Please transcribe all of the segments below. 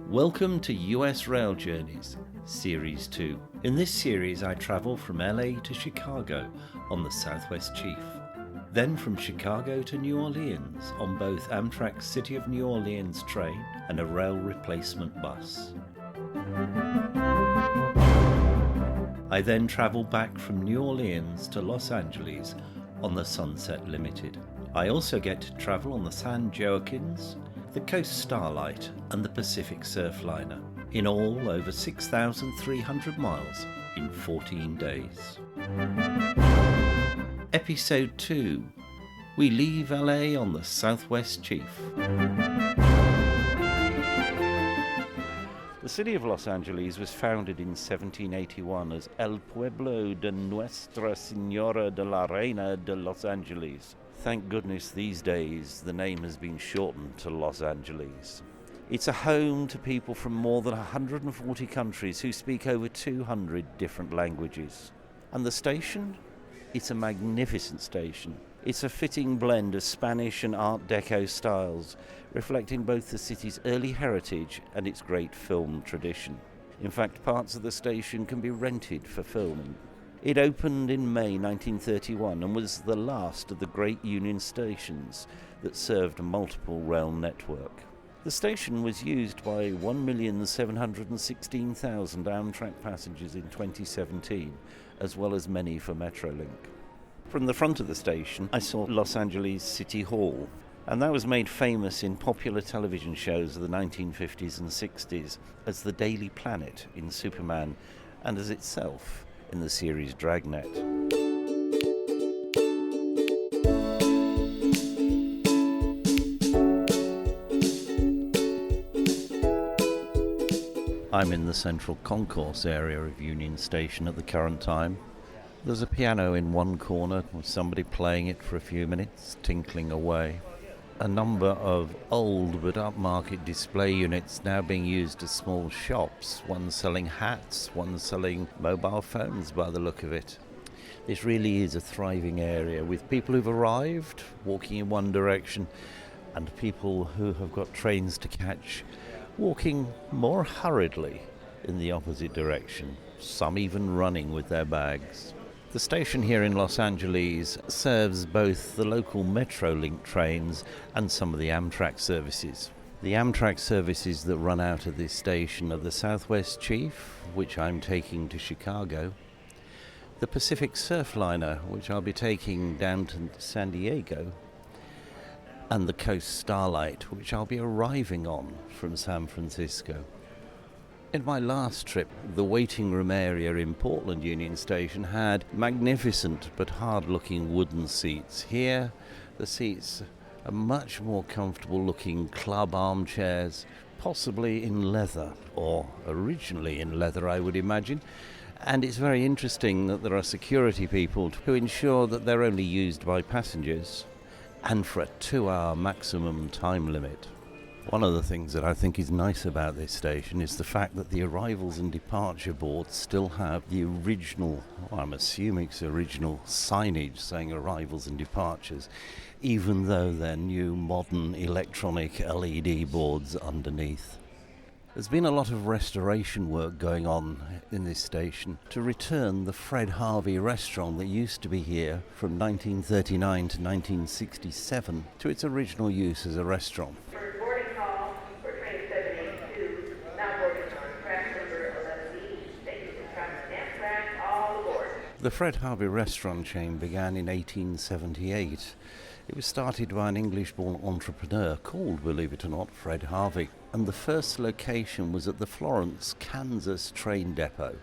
Welcome to US Rail Journeys, Series 2. In this series I travel from LA to Chicago on the Southwest Chief. Then from Chicago to New Orleans on both Amtrak's City of New Orleans train and a rail replacement bus. I then travel back from New Orleans to Los Angeles on the Sunset Limited. I also get to travel on the San Joaquins, the Coast Starlight and the Pacific Surfliner, in all over 6,300 miles in 14 days. Episode 2. We leave LA on the Southwest Chief. The city of Los Angeles was founded in 1781 as El Pueblo de Nuestra Señora de la Reina de Los Angeles. Thank goodness these days the name has been shortened to Los Angeles. It's a home to people from more than 140 countries who speak over 200 different languages. And the station? It's a magnificent station. It's a fitting blend of Spanish and Art Deco styles, reflecting both the city's early heritage and its great film tradition. In fact, parts of the station can be rented for filming. It opened in May 1931 and was the last of the great Union stations that served a multiple rail network. The station was used by 1,716,000 Amtrak passengers in 2017, as well as many for Metrolink. From the front of the station, I saw Los Angeles City Hall, and that was made famous in popular television shows of the 1950s and 60s as the Daily Planet in Superman and as itself in the series Dragnet. I'm in the central concourse area of Union Station at the current time. There's a piano in one corner with somebody playing it for a few minutes, tinkling away. A number of old but upmarket display units now being used as small shops, one selling hats, one selling mobile phones by the look of it. This really is a thriving area with people who've arrived walking in one direction and people who have got trains to catch walking more hurriedly in the opposite direction, some even running with their bags. The station here in Los Angeles serves both the local Metrolink trains and some of the Amtrak services. The Amtrak services that run out of this station are the Southwest Chief, which I'm taking to Chicago, the Pacific Surfliner, which I'll be taking down to San Diego, and the Coast Starlight, which I'll be arriving on from San Francisco. In my last trip, the waiting room area in Portland Union Station had magnificent but hard-looking wooden seats. Here, the seats are much more comfortable-looking club armchairs, possibly in leather, or originally in leather, I would imagine. And it's very interesting that there are security people who ensure that they're only used by passengers and for a 2-hour maximum time limit. One of the things that I think is nice about this station is the fact that the arrivals and departure boards still have the original, I'm assuming it's original signage saying arrivals and departures, even though they're new modern electronic LED boards underneath. There's been a lot of restoration work going on in this station to return the Fred Harvey restaurant that used to be here from 1939 to 1967 to its original use as a restaurant. The Fred Harvey restaurant chain began in 1878. It was started by an English-born entrepreneur called, believe it or not, Fred Harvey, and the first location was at the Florence, Kansas train depot.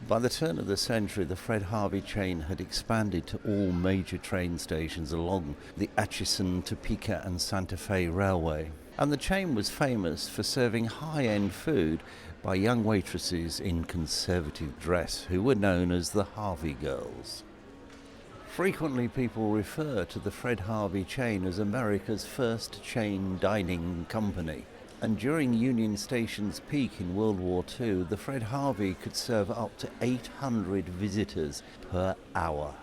By the turn of the century, the Fred Harvey chain had expanded to all major train stations along the Atchison, Topeka and Santa Fe Railway. And the chain was famous for serving high-end food by young waitresses in conservative dress who were known as the Harvey Girls. Frequently people refer to the Fred Harvey chain as America's first chain dining company. And during Union Station's peak in World War II, the Fred Harvey could serve up to 800 visitors per hour.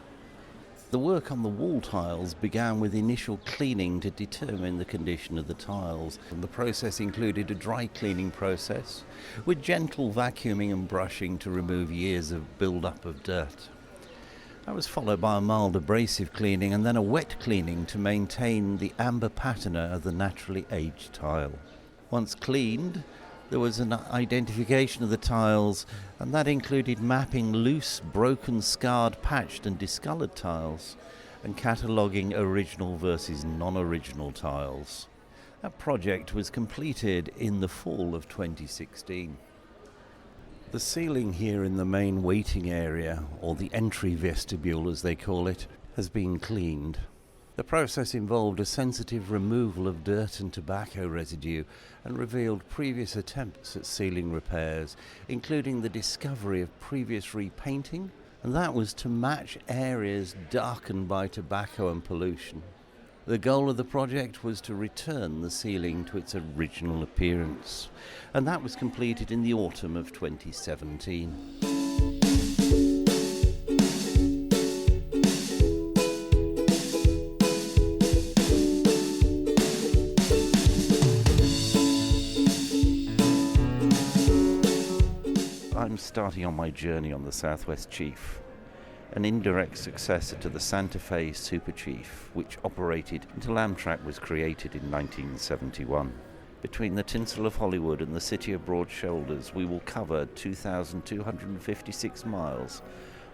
The work on the wall tiles began with initial cleaning to determine the condition of the tiles. And the process included a dry cleaning process with gentle vacuuming and brushing to remove years of build-up of dirt. That was followed by a mild abrasive cleaning and then a wet cleaning to maintain the amber patina of the naturally aged tile. Once cleaned, there was an identification of the tiles, and that included mapping loose, broken, scarred, patched and discoloured tiles and cataloguing original versus non-original tiles. That project was completed in the fall of 2016. The ceiling here in the main waiting area, or the entry vestibule as they call it, has been cleaned. The process involved a sensitive removal of dirt and tobacco residue and revealed previous attempts at ceiling repairs, including the discovery of previous repainting, and that was to match areas darkened by tobacco and pollution. The goal of the project was to return the ceiling to its original appearance, and that was completed in the autumn of 2017. I'm starting on my journey on the Southwest Chief, an indirect successor to the Santa Fe Super Chief, which operated until Amtrak was created in 1971. Between the tinsel of Hollywood and the city of Broad Shoulders, we will cover 2,256 miles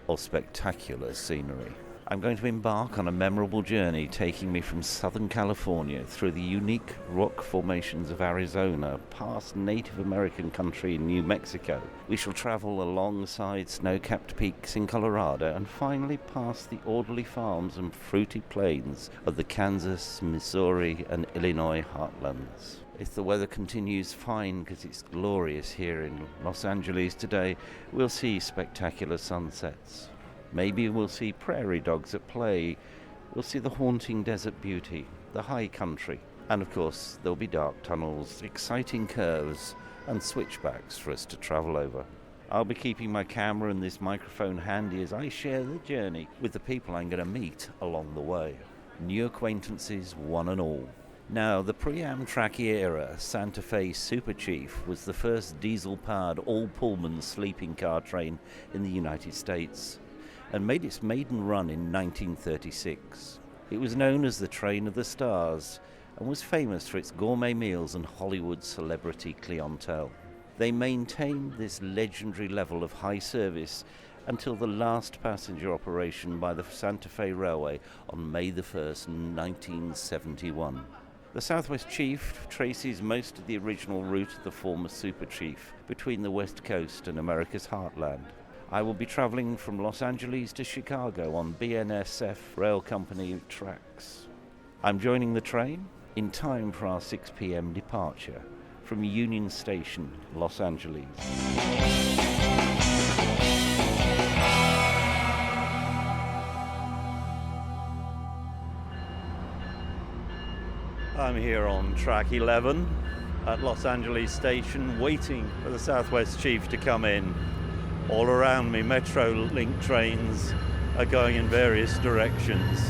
of spectacular scenery. I'm going to embark on a memorable journey taking me from Southern California through the unique rock formations of Arizona, past Native American country in New Mexico. We shall travel alongside snow-capped peaks in Colorado and finally past the orderly farms and fruity plains of the Kansas, Missouri and Illinois heartlands. If the weather continues fine, because it's glorious here in Los Angeles today, we'll see spectacular sunsets. Maybe we'll see prairie dogs at play, we'll see the haunting desert beauty, the high country, and of course there'll be dark tunnels, exciting curves and switchbacks for us to travel over. I'll be keeping my camera and this microphone handy as I share the journey with the people I'm going to meet along the way. New acquaintances, one and all. Now, the pre-Amtrak era Santa Fe Super Chief was the first diesel-powered all-Pullman sleeping car train in the United States, and made its maiden run in 1936. It was known as the Train of the Stars and was famous for its gourmet meals and Hollywood celebrity clientele. They maintained this legendary level of high service until the last passenger operation by the Santa Fe Railway on May the 1st, 1971. The Southwest Chief traces most of the original route of the former Super Chief between the West Coast and America's heartland. I will be travelling from Los Angeles to Chicago on BNSF Rail Company tracks. I'm joining the train in time for our 6 p.m. departure from Union Station, Los Angeles. I'm here on track 11 at Los Angeles Station, waiting for the Southwest Chief to come in. All around me, Metro-Link trains are going in various directions.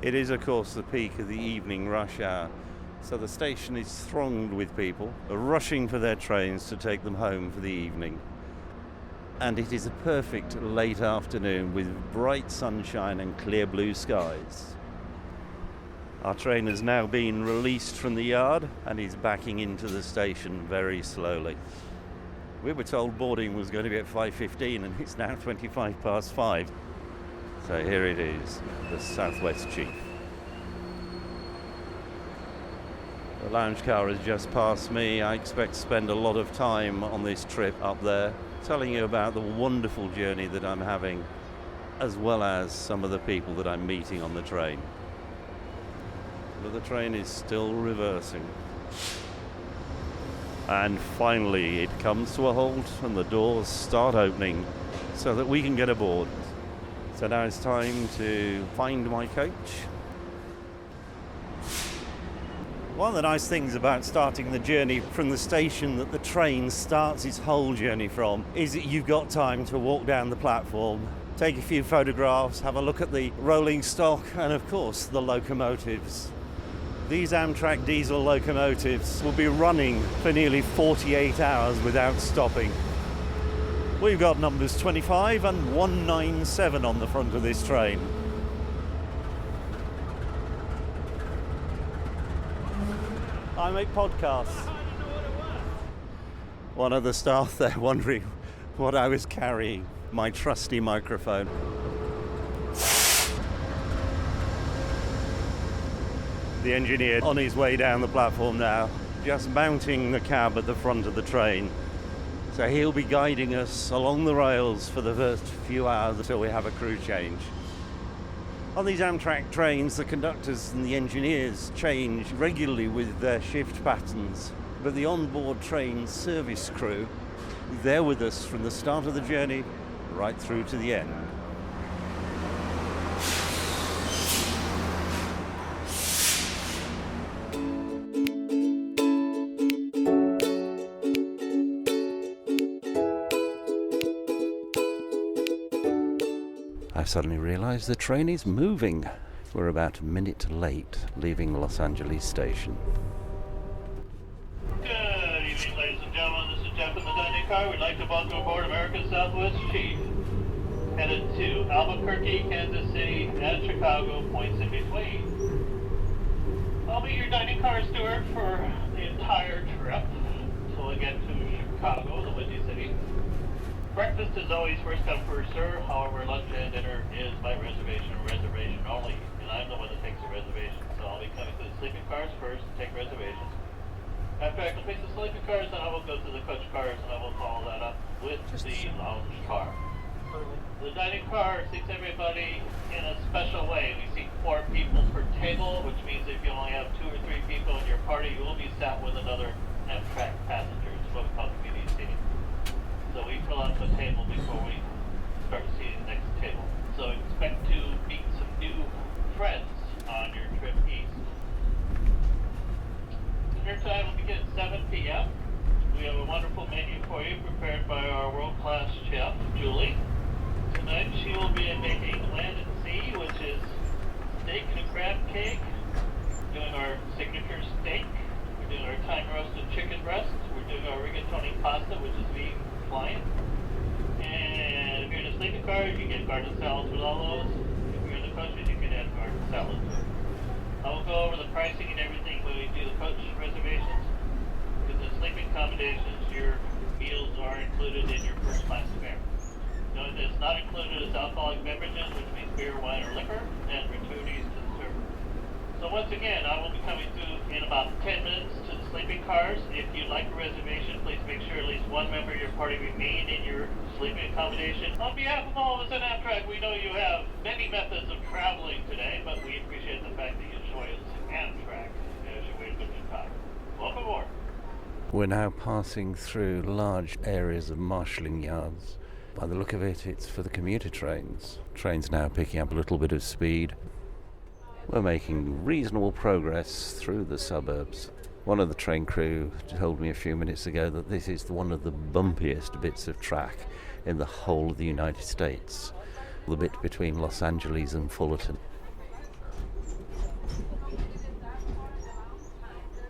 It is, of course, the peak of the evening rush hour, so the station is thronged with people rushing for their trains to take them home for the evening. And it is a perfect late afternoon with bright sunshine and clear blue skies. Our train has now been released from the yard and is backing into the station very slowly. We were told boarding was going to be at 5:15 and it's now 25 past 5. So here it is, the Southwest Chief. The lounge car has just passed me. I expect to spend a lot of time on this trip up there, telling you about the wonderful journey that I'm having, as well as some of the people that I'm meeting on the train. But the train is still reversing. And finally it comes to a halt and the doors start opening so that we can get aboard. So now it's time to find my coach. One of the nice things about starting the journey from the station that the train starts its whole journey from is that you've got time to walk down the platform, take a few photographs, have a look at the rolling stock and of course the locomotives. These Amtrak diesel locomotives will be running for nearly 48 hours without stopping. We've got numbers 25 and 197 on the front of this train. I make podcasts. One of the staff there wondering what I was carrying, my trusty microphone. The engineer on his way down the platform now, just mounting the cab at the front of the train. So he'll be guiding us along the rails for the first few hours until we have a crew change. On these Amtrak trains, the conductors and the engineers change regularly with their shift patterns, but the onboard train service crew, they're with us from the start of the journey right through to the end. I suddenly realised the train is moving. We're about a minute late leaving Los Angeles station. Good evening, ladies and gentlemen. This is Jeff in the dining car. We'd like to welcome aboard American Southwest Chief, headed to Albuquerque, Kansas City, and Chicago, points in between. I'll be your dining car steward for the entire trip until we get to Chicago, the Windy City. Breakfast is always first come, first serve. However, lunch and dinner is by reservation only. And I'm the one that takes the reservations. So I'll be coming to the sleeping cars first to take reservations. After I complete the sleeping cars, then I will go to the coach cars and I will follow that up with the lounge car. The dining car seats everybody in a special way. We seat 4 people per table, which means if you only have 2 or 3 people in your party, you will be sat with another Amtrak passengers, what we call community seating. So we fill out the table before we start seating the next table. So expect to meet some new friends on your trip east. Dinner time will begin at 7 p.m. We have a wonderful menu for you prepared by our world-class chef, Julie. Tonight she will be making land and sea, which is steak and a crab cake. Doing our signature steak. We're doing our thyme-roasted chicken breast. We're doing our rigatoni pasta, which is vegan compliant. And if you're in a sleeping car, you get garden salads with all those. If you're in the coaches, you can add garden salad to it. I will go over the pricing and everything when we do the coach reservations. Because the sleeping accommodations, your meals are included in your first class fare. Note that it's not included as alcoholic beverages, which means beer, wine, or liquor, and gratuities to the server. So once again, I will be coming through in about 10 minutes to the sleeping cars. If you'd like a reservation, please make sure at least one member of your party remain in your sleeping accommodation. On behalf of all of us at Amtrak, we know you have many methods of traveling today, but we appreciate the fact that you chose Amtrak as your way to go to Chicago. Welcome aboard. We're now passing through large areas of marshalling yards. By the look of it, it's for the commuter trains. Trains now picking up a little bit of speed. We're making reasonable progress through the suburbs. One of the train crew told me a few minutes ago that this is one of the bumpiest bits of track in the whole of the United States. The bit between Los Angeles and Fullerton.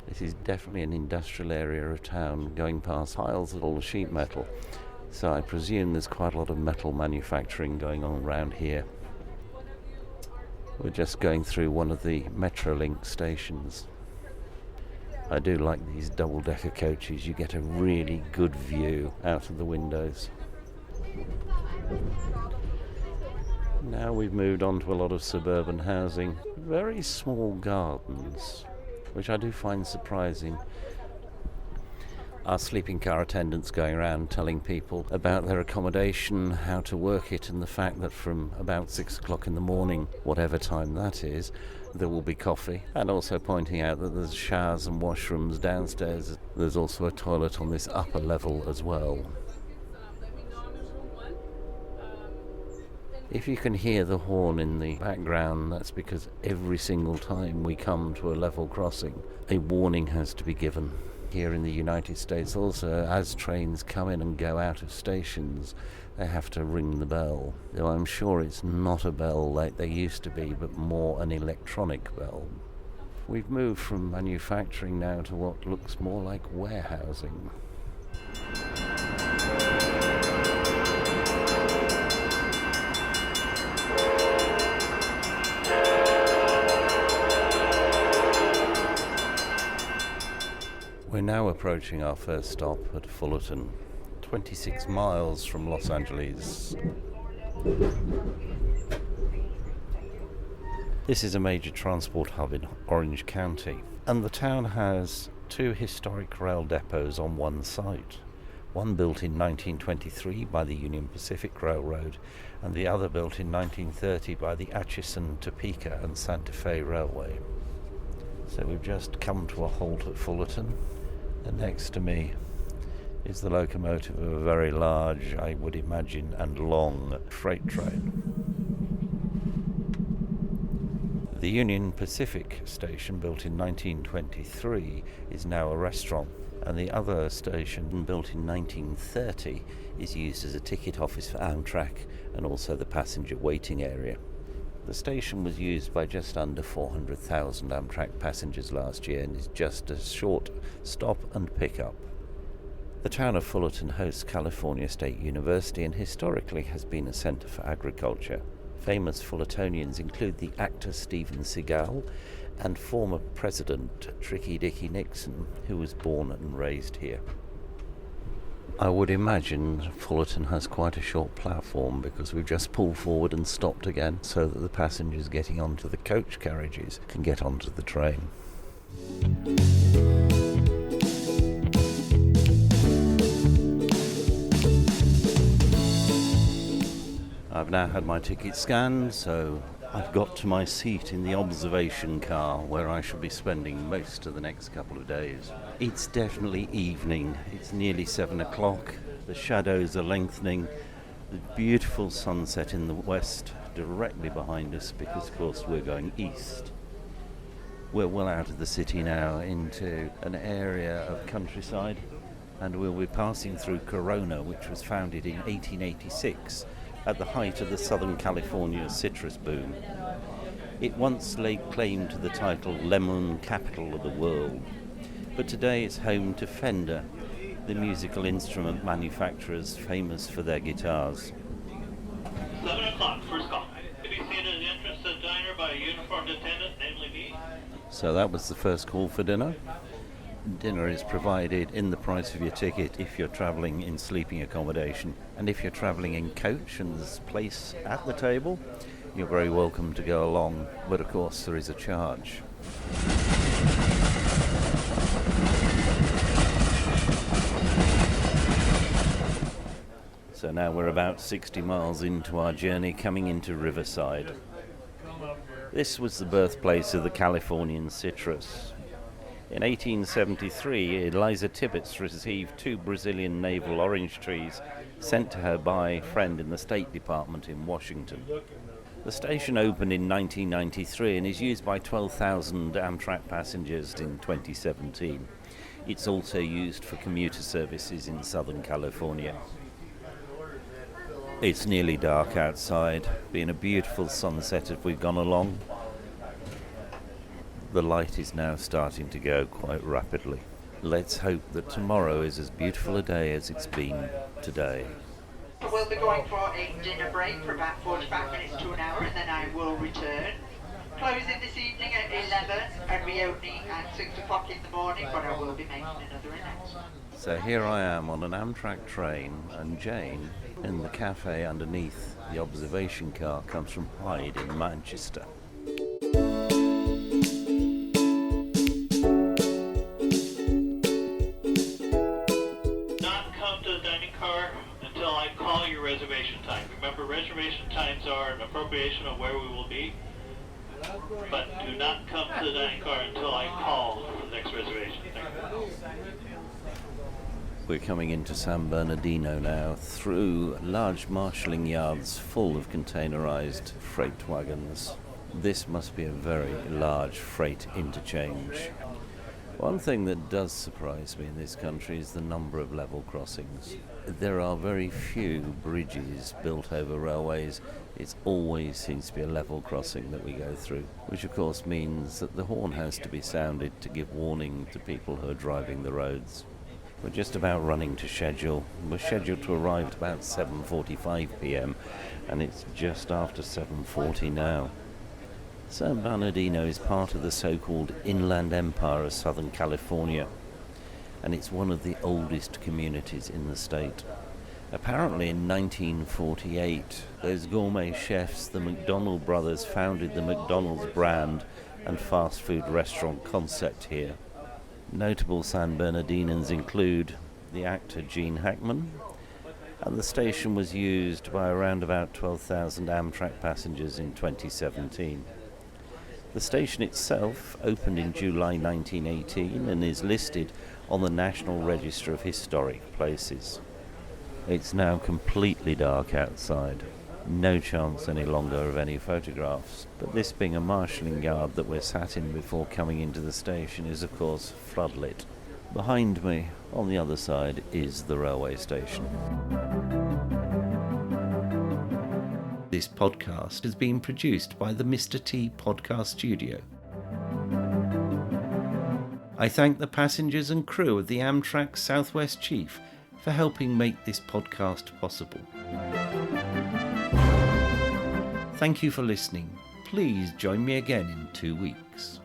This is definitely an industrial area of town, going past piles of all the sheet metal. So I presume there's quite a lot of metal manufacturing going on around here. We're just going through one of the Metrolink stations. I do like these double-decker coaches. You get a really good view out of the windows. Now we've moved on to a lot of suburban housing. Very small gardens, which I do find surprising. Our sleeping car attendants going around telling people about their accommodation, how to work it, and the fact that from about 6 o'clock in the morning, whatever time that is, there will be coffee, and also pointing out that there's showers and washrooms downstairs. There's also a toilet on this upper level as well. If you can hear the horn in the background, that's because every single time we come to a level crossing, a warning has to be given. Here in the United States also, as trains come in and go out of stations, they have to ring the bell. Though I'm sure it's not a bell like they used to be, but more an electronic bell. We've moved from manufacturing now to what looks more like warehousing. We're now approaching our first stop at Fullerton, 26 miles from Los Angeles. This is a major transport hub in Orange County, and the town has 2 historic rail depots on one site. One built in 1923 by the Union Pacific Railroad, and the other built in 1930 by the Atchison, Topeka and Santa Fe Railway. So we've just come to a halt at Fullerton. And next to me is the locomotive of a very large, I would imagine, and long freight train. The Union Pacific station, built in 1923, is now a restaurant, and the other station, built in 1930, is used as a ticket office for Amtrak and also the passenger waiting area. The station was used by just under 400,000 Amtrak passengers last year and is just a short stop and pick-up. The town of Fullerton hosts California State University and historically has been a centre for agriculture. Famous Fullertonians include the actor Steven Seagal and former President Tricky Dicky Nixon, who was born and raised here. I would imagine Fullerton has quite a short platform because we've just pulled forward and stopped again so that the passengers getting onto the coach carriages can get onto the train. I've now had my ticket scanned, so I've got to my seat in the observation car where I shall be spending most of the next couple of days. It's definitely evening. It's nearly 7 o'clock. The shadows are lengthening. The beautiful sunset in the west directly behind us because, of course, we're going east. We're well out of the city now into an area of countryside, and we'll be passing through Corona, which was founded in 1886 at the height of the Southern California citrus boom. It once laid claim to the title Lemon Capital of the World, but today it's home to Fender, the musical instrument manufacturers famous for their guitars. 7 o'clock, first call. To be seated at the entrance to the diner by a uniformed attendant, namely me. So that was the first call for dinner. Dinner is provided in the price of your ticket if you're travelling in sleeping accommodation, and if you're travelling in coach and there's place at the table, you're very welcome to go along, but of course there is a charge. So now we're about 60 miles into our journey, coming into Riverside. This was the birthplace of the Californian citrus. In 1873, Eliza Tibbets received 2 Brazilian navel orange trees sent to her by a friend in the State Department in Washington. The station opened in 1993 and is used by 12,000 Amtrak passengers in 2017. It's also used for commuter services in Southern California. It's nearly dark outside, being a beautiful sunset as we've gone along. The light is now starting to go quite rapidly. Let's hope that tomorrow is as beautiful a day as it's been today. We'll be going for a dinner break for about 45 minutes to an hour, and then I will return. Closing this evening at 11 and reopening at 6 o'clock in the morning, but I will be making another announcement. So here I am on an Amtrak train, and Jane, in the cafe underneath the observation car, comes from Hyde in Manchester. reservation time. Remember, reservation times are an appropriation of where we will be, but do not come to the dining car until I call for the next reservation. Thank you. We're coming into San Bernadino now through large marshalling yards full of containerized freight wagons. This must be a very large freight interchange. One thing that does surprise me in this country is the number of level crossings. There are very few bridges built over railways. It always seems to be a level crossing that we go through, which of course means that the horn has to be sounded to give warning to people who are driving the roads. We're just about running to schedule. We're scheduled to arrive at about 7:45 p.m. and it's just after 7:40 now. San Bernadino is part of the so-called Inland Empire of Southern California, and it's one of the oldest communities in the state. Apparently in 1948, those gourmet chefs, the McDonald brothers, founded the McDonald's brand and fast food restaurant concept here. Notable San Bernardinans include the actor Gene Hackman, and the station was used by around about 12,000 Amtrak passengers in 2017. The station itself opened in July 1918 and is listed on the National Register of Historic Places. It's now completely dark outside. No chance any longer of any photographs, but this being a marshalling yard that we're sat in before coming into the station is of course floodlit. Behind me, on the other side, is the railway station. This podcast is being produced by the MrT Podcast Studio. I thank the passengers and crew of the Amtrak Southwest Chief for helping make this podcast possible. Thank you for listening. Please join me again in 2 weeks.